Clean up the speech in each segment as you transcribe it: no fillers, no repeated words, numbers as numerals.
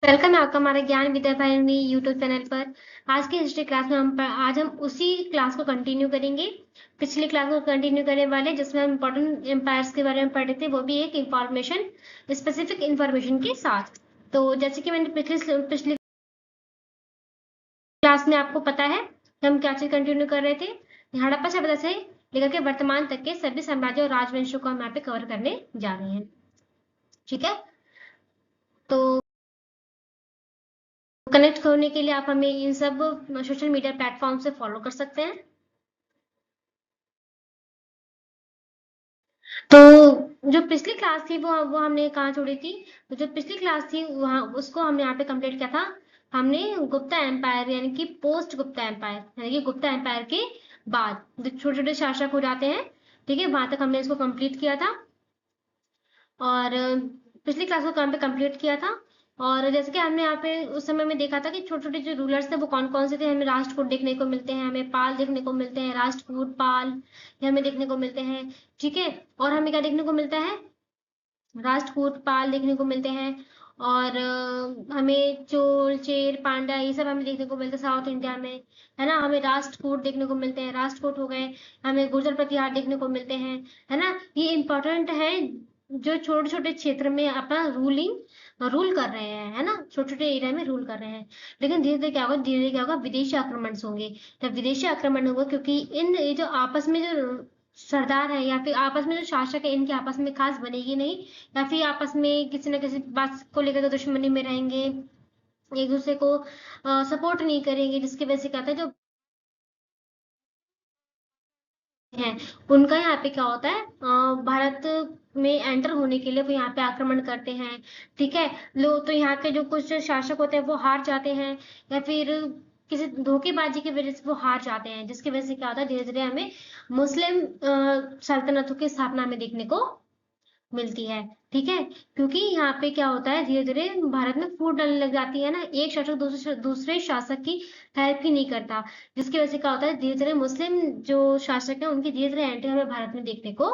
Welcome है आपका हमारे ज्ञान विद्यावाहिनी यूट्यूब चैनल पर। आज की हिस्ट्री क्लास में आज हम उसी क्लास को कंटिन्यू करेंगे। पिछली क्लास को कंटिन्यू करने वाले जिसमें हम इंपॉर्टेंट एम्पायर्स के बारे में पढ़े थे, वो भी एक इंफॉर्मेशन स्पेसिफिक इंफॉर्मेशन के साथ। तो जैसे कि मैंने पिछली क्लास में आपको पता है कि हम क्या चीज कंटिन्यू कर रहे थे। हड़प्पा सभ्यता से लेकर के वर्तमान तक के सभी साम्राज्य और राजवंशों को हम यहाँ पे कवर करने जा रहे हैं। ठीक है, तो कनेक्ट होने के लिए आप हमें इन सब सोशल मीडिया प्लेटफॉर्म से फॉलो कर सकते हैं। तो जो पिछली क्लास थी वो हमने कहाँ छोड़ी थी। तो जो पिछली क्लास थी वहाँ उसको हमने यहाँ पे कंप्लीट किया था। हमने गुप्ता एम्पायर यानी कि पोस्ट गुप्ता एम्पायर यानी कि गुप्ता एम्पायर के बाद जो छोटे छोटे शासक हो जाते हैं, ठीक है, वहां तक हमने इसको कंप्लीट किया था। और पिछली क्लास को काम पे कंप्लीट किया था। और जैसे कि हमने यहाँ पे उस समय में देखा था कि छोटे छोटे जो रूलर्स थे वो कौन कौन से थे। हमें राष्ट्रकूट देखने को मिलते हैं, हमें पाल देखने को मिलते हैं, राष्ट्रकूट पाल ये हमें देखने को मिलते हैं। ठीक है, और हमें क्या देखने को मिलता है, राष्ट्रकूट पाल देखने को मिलते हैं। और हमें चोल चेर पांड्या ये सब हमें देखने को मिलते हैं साउथ इंडिया में, है ना। हमें राष्ट्रकूट देखने को मिलते हैं, राष्ट्रकूट हो गए। हमें गुर्जर प्रतिहार देखने को मिलते हैं, है ना। ये इंपॉर्टेंट है जो छोटे छोटे क्षेत्र में अपना रूल कर रहे हैं, है ना, छोटे छोटे एरिया में रूल कर रहे हैं। लेकिन धीरे धीरे क्या होगा, धीरे धीरे क्या होगा, विदेशी आक्रमण होंगे। जब विदेशी आक्रमण होगा, क्योंकि इन ये जो आपस में जो सरदार है या फिर आपस में जो शासक है, इनके आपस में खास बनेगी नहीं, या फिर आपस में किसी न किसी बात को लेकर दुश्मनी में रहेंगे, एक दूसरे को सपोर्ट नहीं करेंगे, जिसकी वजह से क्या होता है, जो है उनका यहाँ पे क्या होता है, भारत में एंटर होने के लिए वो यहाँ पे आक्रमण करते हैं। ठीक है, लोग तो यहाँ के जो कुछ शासक होते हैं वो हार जाते हैं, या फिर किसी धोखेबाजी की वजह से वो हार जाते हैं, जिसकी वजह से क्या होता है, धीरे धीरे हमें मुस्लिम सल्तनतों की स्थापना में देखने को मिलती है। ठीक है, क्योंकि यहाँ पे क्या होता है, धीरे धीरे भारत में फूट डलने लग जाती है ना, एक शासक दूसरे शासक की हेल्प ही नहीं करता, जिसकी वजह से क्या होता है, धीरे धीरे मुस्लिम जो शासक है उनकी धीरे धीरे एंट्री हमें भारत में देखने को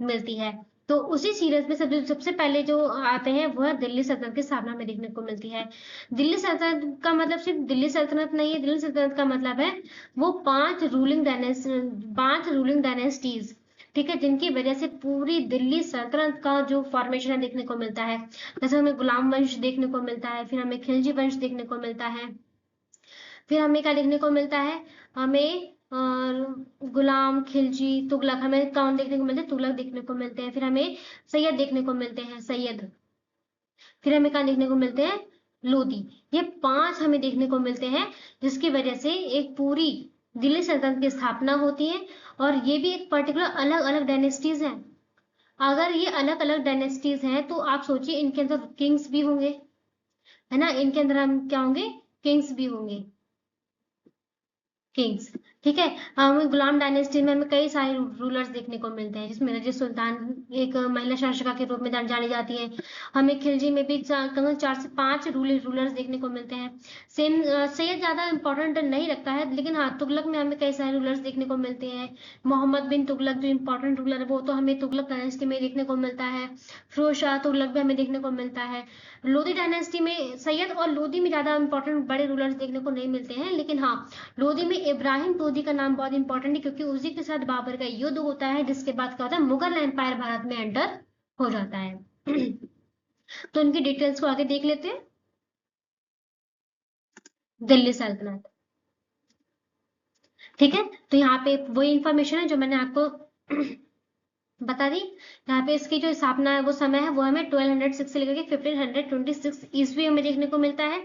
मिलती है। तो उसी सीरीज में सबसे पहले जो आते हैं वो है दिल्ली सल्तनत की स्थापना में देखने को मिलती है। दिल्ली सल्तनत का मतलब सिर्फ दिल्ली सल्तनत नहीं है, दिल्ली सल्तनत का मतलब है वो पांच रूलिंग डायनेस्टीज, ठीक है, जिनकी वजह से पूरी दिल्ली सल्तनत का जो फॉर्मेशन है देखने को मिलता है। जैसे हमें गुलाम वंश देखने को मिलता है, फिर हमें खिलजी वंश देखने को मिलता है, फिर हमें क्या देखने को मिलता है, हमें गुलाम खिलजी तुगलक, हमें कौन देखने को मिलते हैं, तुगलक देखने को मिलते हैं। फिर हमें सैयद देखने को मिलते हैं, सैयद। फिर हमें क्या देखने को मिलते हैं, लोधी। ये पांच हमें देखने को मिलते हैं, जिसकी वजह से एक पूरी दिल्ली सल्तनत की स्थापना होती है। और ये भी एक पर्टिकुलर अलग अलग डायनेस्टीज हैं। अगर ये अलग अलग डायनेस्टीज हैं तो आप सोचिए इनके अंदर किंग्स भी होंगे, है ना, इनके अंदर हम क्या होंगे, किंग्स भी होंगे, किंग्स। ठीक है, हमें गुलाम डायनेस्टी में हमें कई सारे रूलर्स देखने को मिलते हैं, जिसमें रजिया सुल्तान एक महिला शासिका के रूप में जानी जाती है। हमें खिलजी में भी चार से पांच रूलर्स देखने को मिलते हैं। सेम सैयद ज्यादा इंपॉर्टेंट नहीं रखता है, लेकिन हाँ तुगलक में हमें कई सारे रूलर्स देखने को मिलते हैं। मोहम्मद बिन तुगलक जो इंपॉर्टेंट रूलर है वो तो हमें तुगलक डायनेस्टी में देखने को मिलता है। फिरोज शाह तुगलक भी हमें देखने को मिलता है। लोधी डायनेस्टी में सैयद और लोधी में ज्यादा इंपॉर्टेंट बड़े रूलर्स देखने को नहीं मिलते हैं, लेकिन हाँ लोधी में इब्राहिम लोधी का नाम बहुत इंपॉर्टेंट है, क्योंकि उसी के साथ बाबर का युद्ध होता है, जिसके बाद क्या होता है, मुगल एम्पायर भारत में एंटर हो जाता है। तो इनकी डिटेल्स को आगे देख लेते हैं। दिल्ली सल्तनत, ठीक है, तो यहाँ पे वही इंफॉर्मेशन है जो मैंने आपको बता दी। यहाँ पे इसकी जो स्थापना है वो समय है वो हमें 1206 से लेकर के 1526 ईस्वी में देखने को मिलता है।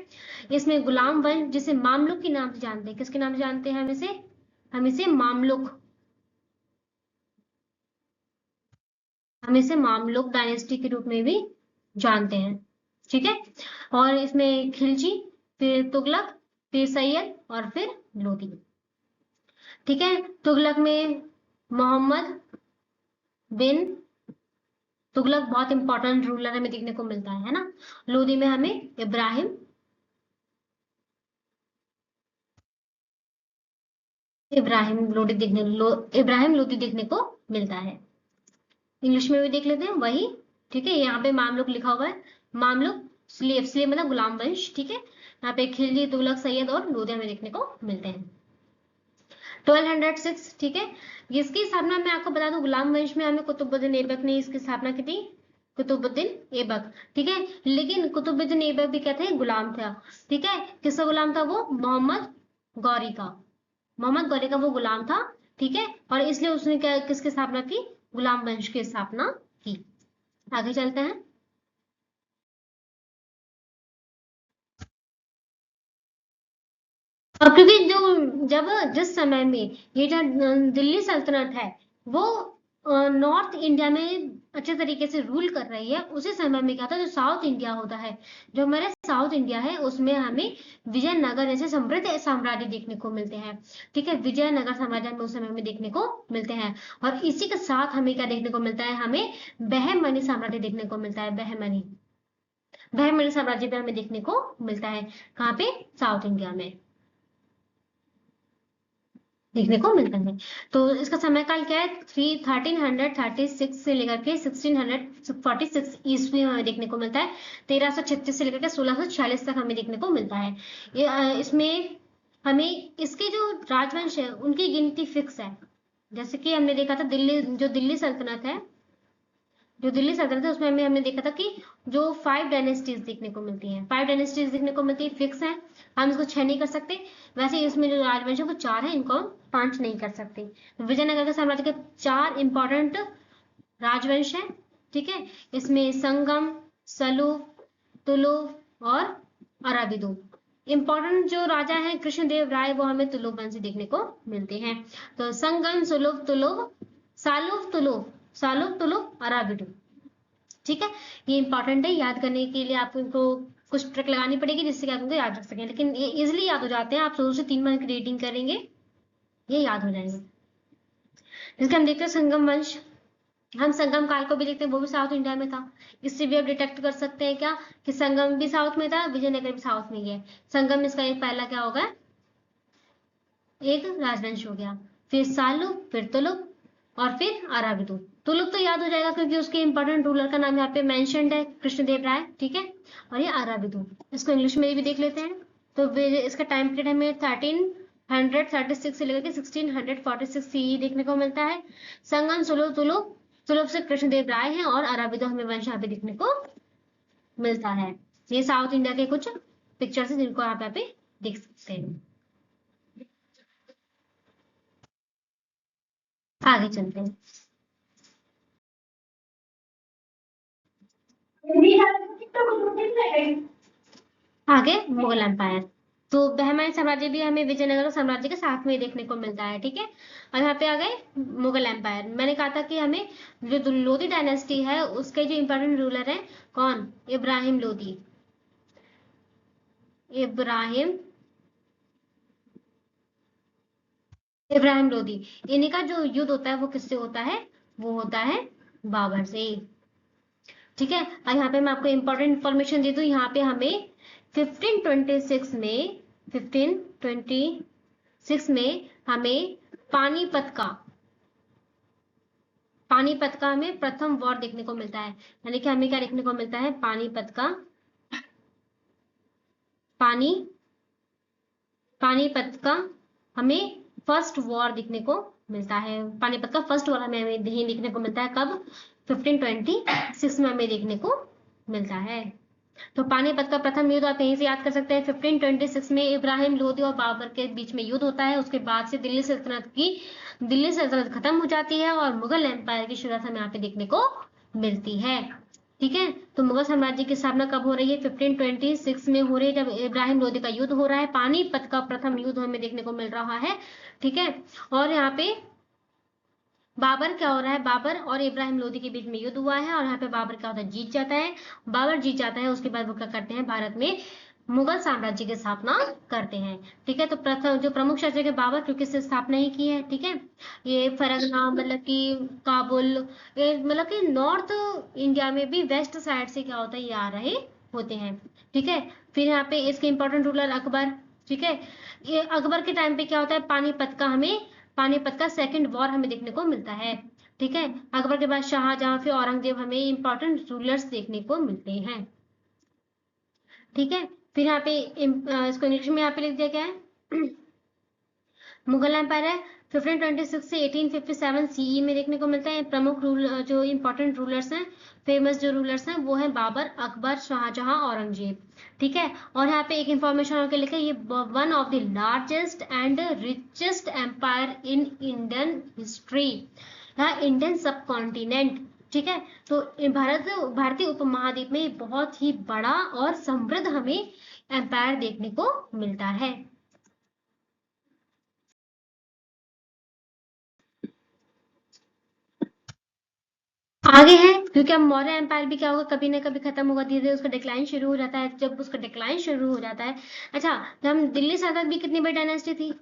इसमें गुलाम वंश जिसे मामलुक के नाम से जानते हैं, किसके नाम से जानते हैं, हम इसे मामलुक, हम इसे मामलुक डायनेस्टी के रूप में भी जानते हैं। ठीक है, और इसमें खिलजी, फिर तुगलक, फिर सैयद और फिर लोधी। ठीक है, तुगलक में मोहम्मद बिन तुगलक बहुत इंपॉर्टेंट रूलर हमें देखने को मिलता है ना। लोधी में हमें इब्राहिम लोधी देखने को मिलता है। इंग्लिश में भी देख लेते हैं वही। ठीक है, यहाँ पे मामलुक लिखा हुआ है, मामलुक स्लेव मतलब गुलाम वंश, ठीक है। यहाँ पे खिलजी, तुगलक, सैयद और लोधी हमें देखने को मिलते हैं। 1206, ठीक है। इसकी स्थापना मैं आपको बता दूं, गुलाम वंश में हमें कुतुबुद्दीन ऐबक ने इसकी स्थापना की थी, कुतुबुद्दीन ऐबक, ठीक है। लेकिन कुतुबुद्दीन ऐबक भी क्या थे, गुलाम था, ठीक है। किसका गुलाम था वो, मोहम्मद गौरी का, मोहम्मद गौरी का वो गुलाम था, ठीक है। और इसलिए उसने क्या, किसकी स्थापना की, गुलाम वंश की स्थापना की। आगे चलते हैं। और क्योंकि जो जब जिस समय में ये जो दिल्ली सल्तनत है वो नॉर्थ इंडिया में अच्छे तरीके से रूल कर रही है, उसी समय में क्या था, जो साउथ इंडिया होता है, जो हमारे साउथ इंडिया है, उसमें हमें विजयनगर जैसे समृद्ध साम्राज्य देखने को मिलते हैं, ठीक है। विजयनगर साम्राज्य में उस समय में देखने को मिलते हैं। और इसी के साथ हमें क्या देखने को मिलता है, हमें बहमनी साम्राज्य देखने को मिलता है। बहमनी, बहमनी साम्राज्य भी हमें देखने को मिलता है, कहाँ पे, साउथ इंडिया में देखने को मिलता है। तो इसका समय काल क्या है, 1336 से लेकर के 1646 ईस्वी में हमें देखने को मिलता है। 1336 से लेकर के 1646 तक हमें देखने को मिलता है। इसमें हमें इसके जो राजवंश है उनकी गिनती फिक्स है। जैसे कि हमने देखा था दिल्ली, जो दिल्ली सल्तनत है, जो दिल्ली सल्तनत है उसमें हमने देखा था कि जो 5 डायनेस्टीज देखने को मिलती हैं, 5 डायनेस्टीज देखने को मिलती है, फिक्स है, हम इसको 6 नहीं कर सकते। वैसे इसमें जो राजवंश है वो 4 है, इनको हम 5 नहीं कर सकते। विजयनगर के साम्राज्य के 4 इंपॉर्टेंट राजवंश है, ठीक है। इसमें संगम, सलूप, तुलुप और अराबिदो। इंपॉर्टेंट जो राजा है कृष्णदेव राय, वो हमें तुलुप वंश से देखने को मिलते हैं। तो संगम, सुलुप, तुलुप, सालुप, तुलुप, सालुप, तुलुप, अराबिदो, ठीक है। ये इंपॉर्टेंट है, याद करने के लिए आपको इनको कुछ ट्रिक लगानी पड़ेगी जिससे कि आप इनको याद रख सकें, लेकिन ये इजिली याद हो जाते हैं। आप शुरू से 3 मार्क की रेटिंग करेंगे, ये याद हो जाएंगे। जिसके हम देखते हैं संगम वंश, हम संगम काल को भी देखते हैं, वो भी साउथ इंडिया में था। इससे भी आप डिटेक्ट कर सकते हैं क्या, कि संगम भी साउथ में था, विजयनगर भी साउथ में ही है। संगम इसका एक पहला क्या होगा, एक राजवंश हो गया, फिर सालुप, फिर तुलुप और फिर अराबिदो। तुलुप तो याद हो जाएगा क्योंकि उसके इंपॉर्टेंट रूलर का नाम यहाँ पे मेंशन्ड है, कृष्णदेव राय, ठीक है। और ये अराबिदो, इसको इंग्लिश में भी देख लेते हैं। तो इसका टाइम पीरियड हमें 1336 से लेकर के 1646 सी देखने को मिलता है। संगम, सुलुप, तुलुप, तुलुप से कृष्णदेव राय है और अराबिदो हमें वंश यहाँ पे देखने को मिलता है। ये साउथ इंडिया के कुछ पिक्चर्स हैं जिनको आप यहाँ पे देख सकते हैं। आगे चलते हैं। आगे मुगल एम्पायर, तो बहमनी साम्राज्य भी हमें विजयनगर साम्राज्य के साथ में देखने को मिलता है, ठीक है। और यहाँ पे आ गए मुगल एम्पायर। मैंने कहा था कि हमें जो लोधी डायनेस्टी है उसके जो इंपॉर्टेंट रूलर है, कौन, इब्राहिम लोधी, इब्राहिम इब्राहिम लोधी। इन्हीं का जो युद्ध होता है वो किससे होता है, वो होता है बाबर से, ठीक है। और यहाँ पे मैं आपको इंपॉर्टेंट इंफॉर्मेशन दे दूं, यहाँ पे हमें 1526 में 1526 में हमें पानीपत का हमें प्रथम वॉर देखने को मिलता है। यानी कि हमें क्या देखने को मिलता है, पानी पानीपत का हमें फर्स्ट वॉर देखने को मिलता है। पानीपत का फर्स्ट वॉर हमें देखने को मिलता है, कब, 1526 में हमें देखने को मिलता है। तो पानीपत का प्रथम युद्ध आप यहीं से याद कर सकते हैं। 1526 में इब्राहिम लोधी और बाबर के बीच में युद्ध होता है। उसके बाद से दिल्ली सल्तनत खत्म हो जाती है और मुगल एम्पायर की शुरुआत हमें यहाँ पे देखने को मिलती है, ठीक है। तो मुगल साम्राज्य की स्थापना कब हो रही है, 1526 में हो रही है, जब इब्राहिम लोधी का युद्ध हो रहा है। पानीपत का प्रथम युद्ध हमें देखने को मिल रहा है, ठीक है। और यहाँ पे बाबर क्या हो रहा है, बाबर और इब्राहिम लोधी के बीच में युद्ध हुआ है और यहाँ पे बाबर क्या होता है, जीत जाता है। बाबर जीत जाता है, उसके बाद वो क्या करते हैं, भारत में मुगल साम्राज्य की स्थापना करते हैं, ठीक है। तो प्रथम जो प्रमुख शासक है बाबर, क्योंकि इससे स्थापना ही की है, ठीक है। ये फरगना मतलब कि काबुल, ये मतलब कि नॉर्थ इंडिया में भी वेस्ट साइड से क्या होता है, ये आ रहे होते हैं, ठीक है। फिर यहाँ पे इसके इंपॉर्टेंट रूलर अकबर, ठीक है। ये अकबर के टाइम पे क्या होता है, पानीपत का सेकंड वॉर हमें देखने को मिलता है, ठीक है। अकबर के बाद शाहजहां, फिर औरंगजेब, हमें इंपॉर्टेंट रूलर्स देखने को मिलते हैं। ठीक है। फिर यहाँ पे इसको इंग्लिश में यहाँ पे लिख दिया गया है मुगल एम्पायर है 1526 से 1857 सीई में देखने को मिलता है। प्रमुख रूल जो इंपॉर्टेंट रूलर्स हैं, फेमस जो रूलर्स हैं वो हैं बाबर, अकबर, शाहजहां, औरंगजेब। ठीक है। और यहाँ पे एक इंफॉर्मेशन और लिखा है, ये one of the largest and richest empire in Indian history, यहाँ इंडियन सब कॉन्टिनेंट। ठीक है। तो भारतीय उपमहाद्वीप में बहुत ही बड़ा और समृद्ध हमें एम्पायर देखने को मिलता है। आगे है, क्योंकि अब मौर्य एम्पायर भी क्या होगा, कभी ना कभी खत्म होगा, धीरे धीरे उसका डिक्लाइन शुरू हो जाता है। जब उसका डिक्लाइन शुरू हो जाता है, अच्छा, हम दिल्ली सल्तनत भी कितनी बड़ी डायनेस्टी थी,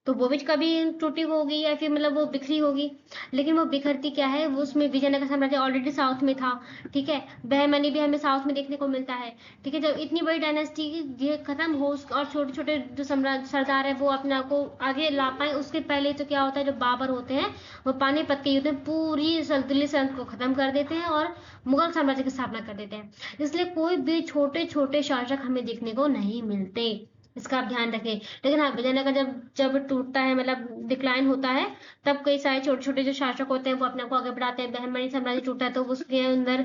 तो वो भी कभी टूटी होगी या फिर मतलब वो बिखरी होगी, लेकिन वो बिखरती क्या है, वो उसमें विजयनगर साम्राज्य ऑलरेडी साउथ में था। ठीक है। बहमनी भी हमें साउथ में देखने को मिलता है। ठीक है। जब इतनी बड़ी डायनेस्टी ये खत्म हो और छोटे छोटे जो सरदार है वो अपने आप को आगे ला पाए, उसके पहले तो क्या होता है, जो बाबर होते हैं वो पानीपत के युद्ध में पूरी दिल्ली सल्तनत को खत्म कर देते हैं और मुगल साम्राज्य की स्थापना कर देते हैं। इसलिए कोई भी छोटे छोटे शासक हमें देखने को नहीं मिलते, इसका आप ध्यान रखें। लेकिन हाँ, विजयनगर जब जब टूटता है, मतलब डिक्लाइन होता है, तब कई सारे छोटे छोटे जो शासक होते हैं वो अपने आप को आगे बढ़ाते हैं। बहमनी साम्राज्य टूटा है तो उसके अंदर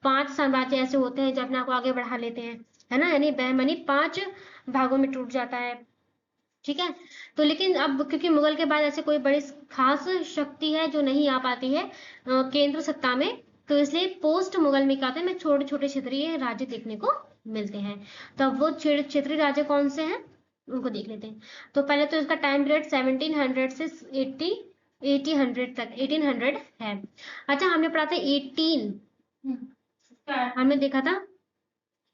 5 साम्राज्य ऐसे होते हैं जो अपने आप को आगे बढ़ा लेते हैं, है ना, यानी बहमनी 5 भागों में टूट जाता है। ठीक है। तो लेकिन अब क्योंकि मुगल के बाद ऐसे कोई बड़ी खास शक्ति है जो नहीं आ पाती है केंद्र सत्ता में, तो इसलिए पोस्ट मुगल में क्या होता है, में छोटे छोटे क्षेत्रीय राज्य देखने को मिलते हैं। तो अब वो क्षेत्रीय राज्य कौन से हैं उनको देख लेते हैं। तो पहले तो इसका टाइम पीरियड 1700 से 1800 तक, 1800 है। अच्छा, हमने पढ़ा था 18, हमने देखा था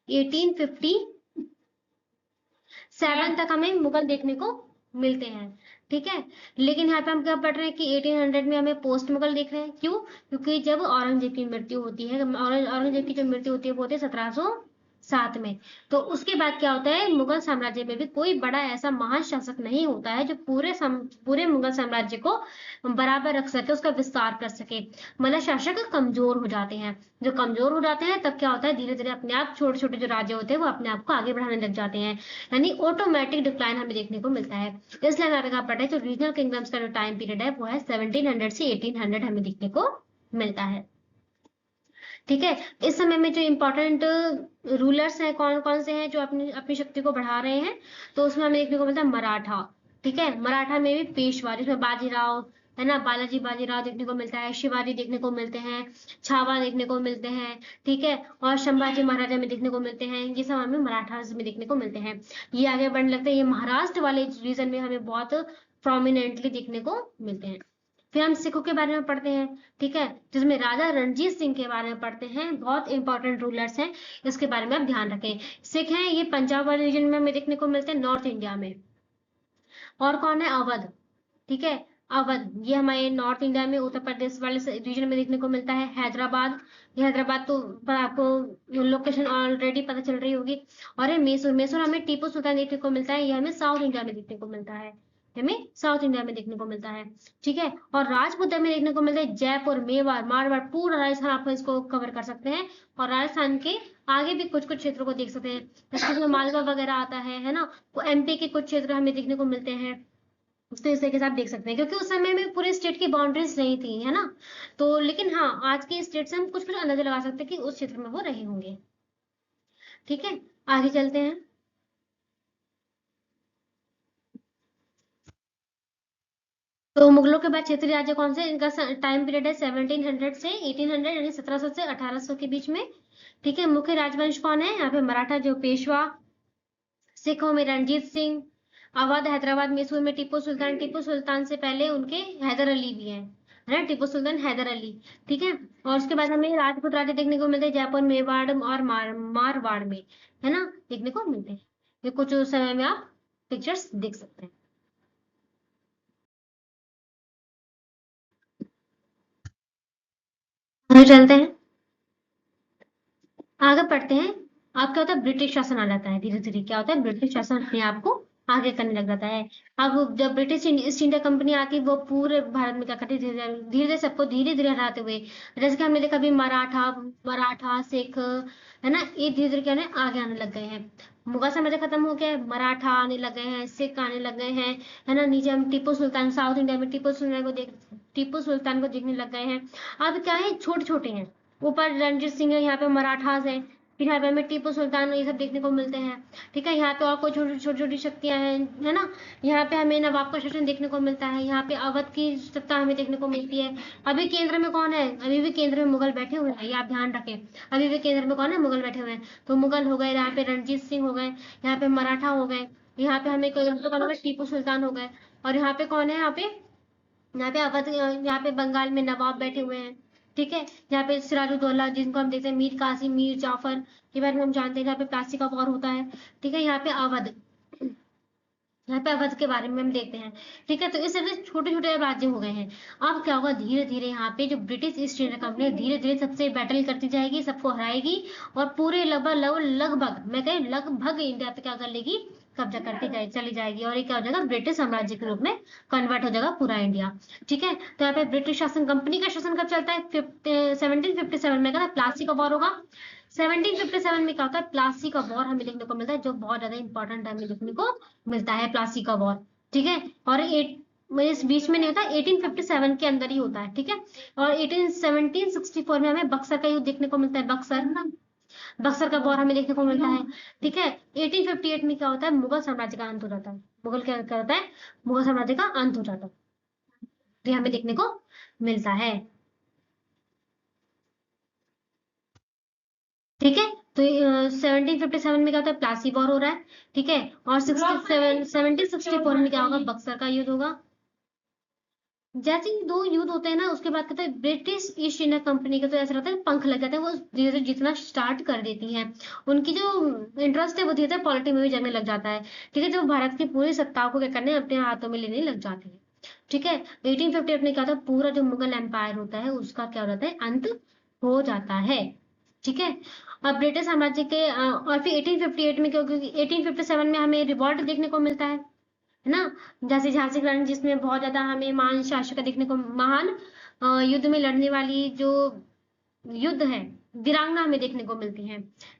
1857 तक हमें मुगल देखने को मिलते हैं। ठीक है। लेकिन यहाँ पे हम क्या पढ़ रहे हैं कि 1800 में हमें पोस्ट मुगल देख रहे हैं। क्यों? क्योंकि जब औरंगजेब की मृत्यु होती है, औरंगजेब की जो मृत्यु होती है वो होती है 1707 में। तो उसके बाद क्या होता है, मुगल साम्राज्य में भी कोई बड़ा ऐसा महान शासक नहीं होता है जो पूरे मुगल साम्राज्य को बराबर रख सके, उसका विस्तार कर सके। मतलब शासक कमजोर हो जाते हैं। जो कमजोर हो जाते हैं तब क्या होता है, धीरे धीरे अपने आप छोटे छोटे जो राज्य होते हैं वो अपने आप को आगे बढ़ाने लग जाते हैं, यानी ऑटोमेटिक डिक्लाइन हमें देखने को मिलता है। इसलिए हमारे कहा पता है जो रीजनल किंगडम्स का जो टाइम पीरियड है वो है 1700 से 1800 हमें देखने को मिलता है। ठीक है। इस समय में जो इम्पोर्टेंट रूलर्स हैं कौन कौन से हैं जो अपनी अपनी शक्ति को बढ़ा रहे हैं, तो उसमें हमें देखने को मिलता है मराठा। ठीक है। मराठा में भी पेशवा, जिसमें बाजीराव है ना, बालाजी बाजीराव देखने को मिलता है, शिवाजी देखने को मिलते हैं, छावा देखने को मिलते हैं। ठीक है। और संभाजी महाराजा में देखने को मिलते हैं। ये सब हमें मराठास में देखने को मिलते हैं। ये आगे बढ़ने लगते हैं, ये महाराष्ट्र वाले रीजन में हमें बहुत प्रोमिनेंटली देखने को मिलते हैं। फिर हम सिखों के बारे में पढ़ते हैं। ठीक है। जिसमें राजा रणजीत सिंह के बारे में पढ़ते हैं, बहुत इंपॉर्टेंट रूलर्स हैं, इसके बारे में आप ध्यान रखें। सिख हैं, ये पंजाब वाले रीजन में हमें देखने को मिलते हैं, नॉर्थ इंडिया में। और कौन है, अवध। ठीक है। अवध ये हमारे नॉर्थ इंडिया में उत्तर प्रदेश वाले रीजन में देखने को मिलता है। हैदराबाद, ये हैदराबाद तो पर आपको लोकेशन ऑलरेडी पता चल रही होगी। और ये मैसूर, मैसूर हमें टीपू सुल्तान देखने को मिलता है, ये हमें साउथ इंडिया में देखने को मिलता है, हमें साउथ इंडिया में देखने को मिलता है। ठीक है। और राजपूत में देखने को मिलता है जयपुर, मेवाड़, मारवाड़, पूरा राजस्थान आप इसको कवर कर सकते हैं। और राजस्थान के आगे भी कुछ कुछ क्षेत्रों को देख सकते हैं, जैसे मालवा वगैरह आता है ना, वो एमपी के कुछ क्षेत्र हमें देखने को मिलते हैं। तो इस तरीके से आप देख सकते हैं, क्योंकि उस समय में पूरे स्टेट की बाउंड्रीज नहीं थी, है ना। तो लेकिन हाँ, आज के स्टेट से हम कुछ कुछ अंदाजा लगा सकते हैं कि उस क्षेत्र में वो रहे होंगे। ठीक है। आगे चलते हैं। तो मुगलों के बाद क्षेत्रीय राज्य कौन से, इनका टाइम पीरियड है 1700 से 1800, यानी 1700 से 1800 के बीच में। ठीक है। मुख्य राजवंश कौन है यहाँ पे, मराठा जो पेशवा, सिखों में रणजीत सिंह, अवध हैदराबाद मैसूर में टीपू सुल्तान, टीपू सुल्तान से पहले उनके हैदर अली भी हैं, है ना, टीपू सुल्तान हैदर अली। ठीक है। और उसके बाद हमें राजपूत राज्य देखने को मिलते हैं जयपुर, मेवाड़ और मारवाड़ में, है ना, देखने को मिलते हैं। ये कुछ उस समय में आप पिक्चर्स देख सकते हैं। आगे चलते हैं, आगे पढ़ते हैं। आप क्या होता है, ब्रिटिश शासन आ जाता है, धीरे धीरे क्या होता है, ब्रिटिश शासन अपने आप को आगे करने लग जाता है। अब जब ब्रिटिश ईस्ट इंडिया कंपनी आती है, वो पूरे भारत में क्या करती है, धीरे धीरे सबको धीरे धीरे हटाते हुए, जैसे कि हमने देखा अभी मराठा मराठा सिख, है ना, ये धीरे धीरे क्या है, आगे आने लग गए हैं। मुगल साम्राज्य खत्म हो गया है, मराठा आने लग गए हैं, सिख आने लग गए हैं, है ना, नीचे हम टीपू सुल्तान, साउथ इंडिया में टीपू सुल्तान को देखने लग गए हैं। अब क्या है, छोटे छोटे हैं, ऊपर रणजीत सिंह है, यहाँ पे मराठास है, फिर यहाँ पे हमें टीपू सुल्तान ये सब देखने को मिलते हैं। ठीक है, यहाँ पे और कोई छोटी छोटी छोटी शक्तियां हैं, है ना, यहाँ पे हमें नवाब का शासन देखने को मिलता है, यहाँ पे अवध की सत्ता हमें देखने को मिलती है। अभी केंद्र में कौन है, अभी भी केंद्र में मुगल बैठे हुए हैं, ये आप ध्यान रखें, अभी भी केंद्र में कौन है, मुगल बैठे हुए हैं। तो मुगल हो गए, यहाँ पे रणजीत सिंह हो गए, यहाँ पे मराठा हो गए, यहाँ पे हमें कौन हो गए, टीपू सुल्तान हो गए, और यहाँ पे कौन है, यहाँ पे अवध, यहाँ पे बंगाल में नवाब बैठे हुए हैं। ठीक है, यहाँ पे सिराजुद्दौला जिनको हम देखते हैं, मीर कासिम, मीर जाफर के बारे में हम जानते हैं, यहाँ पे प्लासी का वॉर होता है। ठीक है, यहाँ पे अवध, यहाँ पे अवध के बारे में हम देखते हैं। ठीक है, तो इस तरह से छोटे छोटे राज्य हो गए हैं। अब क्या होगा, धीरे धीरे यहाँ पे जो ब्रिटिश ईस्ट इंडिया कंपनी धीरे धीरे सबसे बैटल करती जाएगी, सबको हराएगी, और पूरे लगभग मैं कहीं लगभग इंडिया पे क्या कर लेगी, कब्जा करती जाए चली जाएगी, और ये क्या हो जाएगा, ब्रिटिश साम्राज्य के रूप में कन्वर्ट हो जाएगा पूरा इंडिया। ठीक है, तो यहाँ पे ब्रिटिश शासन, कंपनी का शासन कब चलता है, 1757 में, प्लासी का वॉर होगा। 1757 में क्या होता है, प्लासी का वॉर हमें देखने को मिलता है, जो बहुत ज्यादा इंपॉर्टेंट हमें देखने को मिलता है, प्लासी का वॉर। ठीक है, और इस बीच में नहीं होता, 1857 के अंदर ही होता है। ठीक है, और 1764 में हमें बक्सर का युद्ध देखने को मिलता है, बक्सर का वॉर हमें देखने को मिलता है। ठीक है, 1858 में क्या होता है, मुगल साम्राज्य का अंत हो जाता है, मुगल क्या होता है, मुगल साम्राज्य का अंत हो जाता है, तो हमें देखने को मिलता है। ठीक है, तो 1757 में क्या होता है, प्लासी वॉर हो रहा है। ठीक है, और 1764 में क्या होगा, बक्सर का युद्ध होगा। जैसे ही दो युद्ध होते हैं ना, उसके बाद कहते हैं ब्रिटिश ईस्ट इंडिया कंपनी के तो ऐसा रहता है, पंख लग जाते हैं, वो धीरे धीरे जितना स्टार्ट कर देती हैं, उनकी जो इंटरेस्ट है वो धीरे धीरे पॉलिटिक्स में भी जमने लग जाता है। ठीक है, जो भारत की पूरी सत्ता को क्या करने, अपने हाथों में लेने लग जाती है। ठीक है, 1858 में क्या होता है, पूरा जो मुगल एम्पायर होता है उसका क्या हो जाता है, अंत हो जाता है। ठीक है, अब ब्रिटिश साम्राज्य के और फिर 1858 में, क्योंकि 1857 में हमें रिवॉल्ट देखने को मिलता है ना, जैसे झांसी की रानी, जिसमें बहुत ज्यादा हमें महान शासक देखने को, महान युद्ध में लड़ने वाली जो युद्ध है, वीरांगना हमें देखने को मिलती है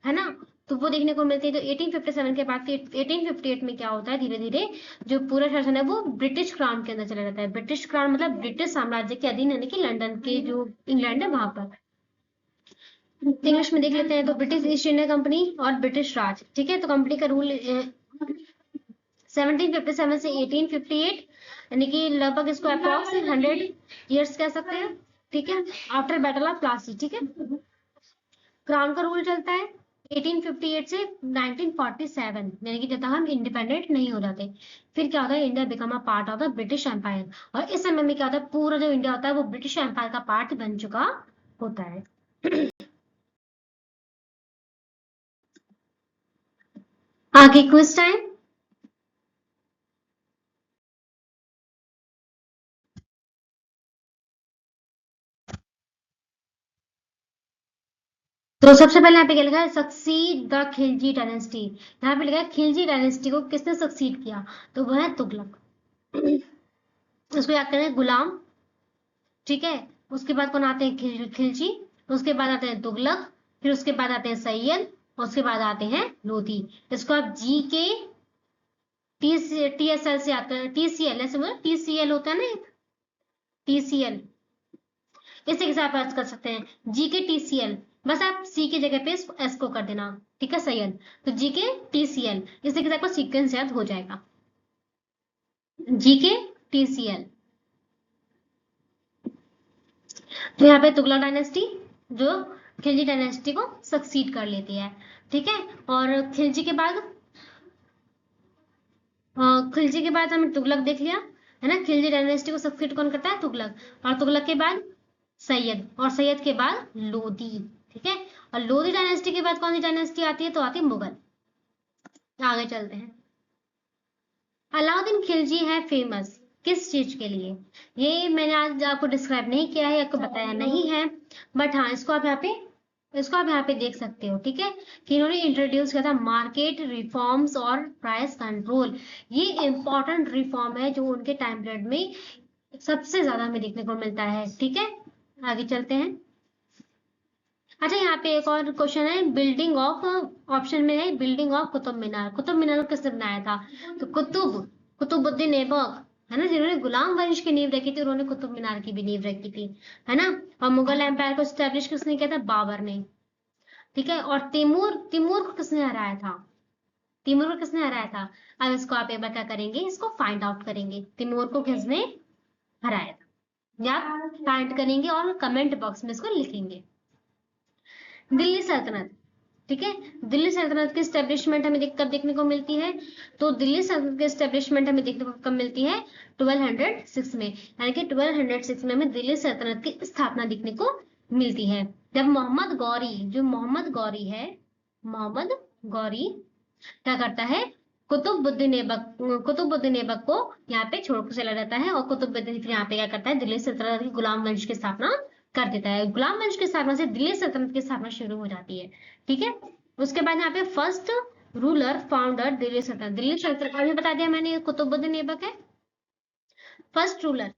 ना, तो वो देखने को मिलती है। तो 1857 के बाद 1858 में क्या होता है, धीरे धीरे जो पूरा शासन है वो ब्रिटिश क्राउन के अंदर चला जाता है। ब्रिटिश क्राउन मतलब ब्रिटिश साम्राज्य के अधीन, यानी कि लंदन के जो इंग्लैंड है वहां पर। इंग्लिश में देख लेते हैं, तो ब्रिटिश ईस्ट इंडिया कंपनी और ब्रिटिश राज। ठीक है, तो कंपनी का रूल 1757 से 1858, यानी कि लगभग इसको अप्रॉक्स 100 ईयर्स कह सकते हैं। ठीक है, आफ्टर बैटल ऑफ प्लासी। ठीक है, क्राउन का रूल चलता है 1858 से 1947, यानी कि जब तक हम इंडिपेंडेंट नहीं हो जाते। फिर क्या होता है, India become a part of the British empire, और इस समय में क्या होता है, पूरा जो इंडिया होता है वो ब्रिटिश एम्पायर का पार्ट बन चुका होता है। आगे क्विज टाइम। तो सबसे पहले यहाँ पे क्या लिखा है, सक्सीड द खिलजी डायनेस्टी। यहाँ पे लिखा है खिलजी डायनेस्टी को किसने सक्सीड किया, तो वह है तुगलक। उसको याद करें, गुलाम। ठीक है, उसके बाद कौन आते हैं, खिलजी, उसके बाद आते हैं तुगलक, फिर उसके बाद आते हैं सैयद, उसके बाद आते हैं लोधी। इसको आप जी के TSL से याद करें, TCL ऐसे बोलो, TCL होता है ना, TCL, इस हिसाब से कर सकते हैं, जी के TCL, बस आप सी की जगह पे एस को कर देना। ठीक है, सैयद, तो जी के TCL, इससे क्या आपको सीक्वेंस याद हो जाएगा, जी के TCL। तो यहाँ पे तुगलक डायनेस्टी जो खिलजी डायनेस्टी को सक्सीड कर लेती है। ठीक है, और खिलजी के बाद खिलजी के बाद हमने तुगलक देख लिया, है ना, खिलजी डायनेस्टी को सक्सीड कौन करता है, तुगलक, और तुगलक के बाद सैयद, और सैयद के बाद लोधी। ठीक है, और लोधी डायनेस्टी के बाद कौन सी डायनेस्टी आती है, तो आती है मुगल। आगे चलते हैं। अलाउद्दीन खिलजी है फेमस किस चीज के लिए, ये मैंने आज आपको डिस्क्राइब नहीं किया है, आपको बताया नहीं है, बट हाँ इसको आप यहाँ पे इसको आप यहाँ पे देख सकते हो, ठीक है, कि इन्होंने इंट्रोड्यूस किया था मार्केट रिफॉर्म्स और प्राइस कंट्रोल। ये इंपॉर्टेंट रिफॉर्म है जो उनके टाइम पीरियड में सबसे ज्यादा हमें देखने को मिलता है, ठीक है। आगे चलते हैं। अच्छा, यहाँ पे एक और क्वेश्चन है, बिल्डिंग ऑफ, ऑप्शन में है बिल्डिंग ऑफ कुतुब मीनार। कुतुब मीनार को किसने बनाया था? तो कुतुबुद्दीन ऐबक, है ना, जिन्होंने गुलाम वंश की नींव रखी थी, उन्होंने कुतुब मीनार की भी नींव रखी थी, है ना। और मुगल एम्पायर को स्टैब्लिश किसने किया था? बाबर ने, ठीक है। और तिमूर को किसने हराया था? तिमूर को किसने हराया था? अब इसको आप एक बार क्या करेंगे, इसको फाइंड आउट करेंगे, तिमूर को किसने हराया था, या फाइंड करेंगे और कमेंट बॉक्स में इसको लिखेंगे। दिल्ली सल्तनत, ठीक है। दिल्ली सल्तनत की स्टैब्लिशमेंट हमें कब देखने को मिलती है? तो दिल्ली सल्तनत की स्टैब्लिशमेंट हमें देखने को कब मिलती है? 1206 में, यानी कि 1206 में हमें दिल्ली सल्तनत की स्थापना देखने को मिलती है, जब मोहम्मद गौरी, जो मोहम्मद गौरी है, मोहम्मद गौरी क्या करता है, कुतुबुद्दीन ऐबक को यहाँ पे छोड़कर चला जाता है, और कुतुबुद्दीन फिर यहाँ पे क्या करता है, दिल्ली सल्तनत की गुलाम वंश की स्थापना कर देता है। गुलाम वंश की स्थापना से दिल्ली सल्तनत की स्थापना शुरू हो जाती है, ठीक है। उसके बाद यहाँ पे फर्स्ट रूलर फाउंडर दिल्ली सल्तनत अभी बता दिया मैंने, कुतुबुद्दीन ऐबक है फर्स्ट रूलर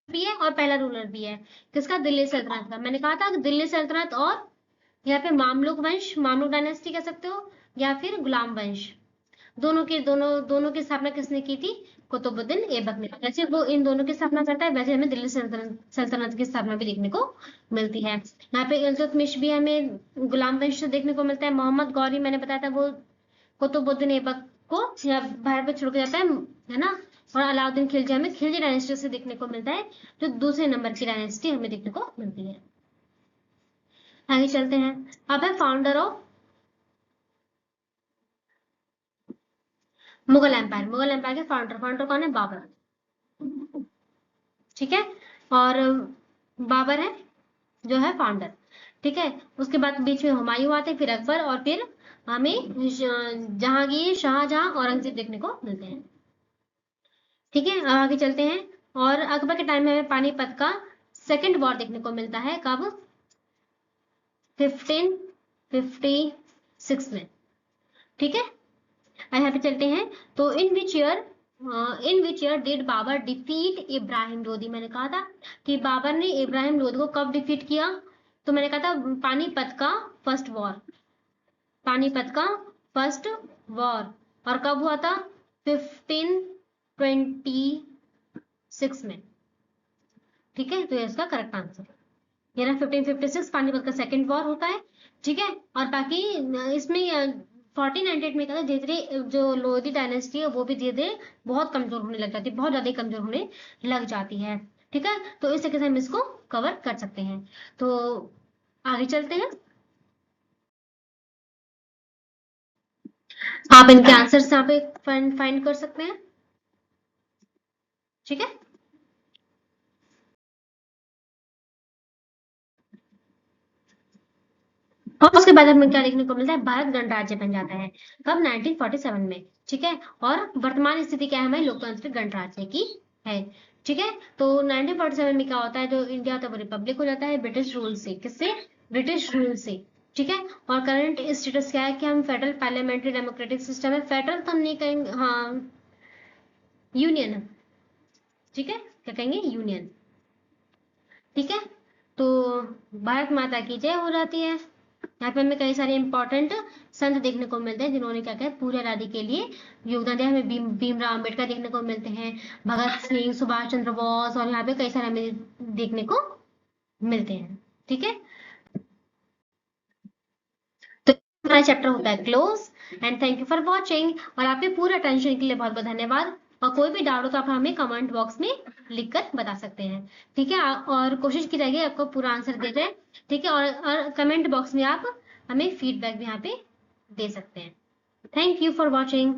भी है और पहला रूलर भी है, किसका? दिल्ली सल्तनत का। मैंने कहा था दिल्ली सल्तनत और यहाँ पे मामलुक वंश, मामलुक डायनेस्टी कह सकते हो, या फिर गुलाम वंश, दोनों की स्थापना किसने की थी? कुतुबुद्दीन ऐबक ने। जैसे वो इन दोनों की स्थापना करता है, वैसे हमें दिल्ली सल्तनत की स्थापना भी देखने को मिलती है। यहाँ पे इल्तुतमिश भी हमें गुलाम वंश से देखने को मिलता है। मोहम्मद गौरी मैंने बताया था, वो कुतुबुद्दीन ऐबक को भारत पे छोड़ के जाता है ना। और अलाउद्दीन खिलजी हमें खिलजी डायनेस्टी से देखने को मिलता है, जो दूसरे नंबर की डायनेस्टी हमें देखने को मिलती है। आगे चलते हैं। अब है founder of Mughal empire. Mughal empire के फाउंडर कौन है? बाबर, ठीक है। और बाबर है जो है फाउंडर, ठीक है। उसके बाद बीच में हुमायूं आते हैं, फिर अकबर, और फिर हमें जहांगीर, शाहजहां, औरंगजेब देखने को मिलते हैं, ठीक है। आगे चलते हैं। और अकबर के टाइम में हमें पानीपत का सेकेंड वॉर देखने को मिलता है, कब? 1556 में, ठीक है। यहाँ पे चलते हैं। तो in which year did Babar defeat Ibrahim Lodi? मैंने कहा था कि बाबर ने इब्राहिम लोदी को कब डिफीट किया? तो मैंने कहा था पानीपत का फर्स्ट वॉर, पानीपत का फर्स्ट वॉर, और कब हुआ था? 1526 में, ठीक है। तो ये इसका करेक्ट आंसर है, ये ना 1556 पानीपत का सेकेंड वॉर होता है, ठीक है। और बाकी इसमें 1498 में क्या था, धीरे धीरे जो लोधी डायनेस्टी है वो भी धीरे धीरे बहुत कमजोर होने लग जाती है, बहुत ज्यादा कमजोर होने लग जाती है, ठीक है। तो इस तरीके से हम इसको कवर कर सकते हैं। तो आगे चलते हैं। आप इनके आंसर्स यहाँ पे फाइंड कर सकते हैं, ठीक है। और उसके बाद हमें क्या देखने को मिलता है? भारत गणराज्य बन जाता है, कब? 1947 में, ठीक है। और वर्तमान स्थिति क्या है हमारी? लोकतांत्रिक गणराज्य की है, ठीक है। तो 1947 में क्या होता है, जो इंडिया होता है वो रिपब्लिक हो जाता है ब्रिटिश रूल से। किससे? ब्रिटिश रूल से, ठीक है। और करंट स्टेटस क्या है कि हम फेडरल पार्लियामेंट्री डेमोक्रेटिक सिस्टम है, फेडरल तो हम नहीं कहेंगे, हाँ यूनियन, ठीक है, क्या कहेंगे? यूनियन, ठीक है। तो भारत माता की जय हो जाती है। यहाँ पे हमें कई सारे इंपॉर्टेंट संत देखने को मिलते हैं जिन्होंने क्या किया, पूरी आजादी के लिए योगदान दिया। हमें भीमराव अम्बेडकर देखने को मिलते हैं, भगत सिंह, सुभाष चंद्र बोस, और यहाँ पे कई सारे हमें देखने को मिलते हैं, ठीक है। तो हमारा चैप्टर होता है close, and thank you for watching. और आपके पूरे अटेंशन के लिए बहुत बहुत धन्यवाद। और कोई भी डाउट हो तो आप हमें कमेंट बॉक्स में लिखकर बता सकते हैं, ठीक है। और कोशिश की जाएगी आपको पूरा आंसर दे जाए, ठीक है। और कमेंट बॉक्स में आप हमें फीडबैक भी यहाँ पे दे सकते हैं। Thank you for watching.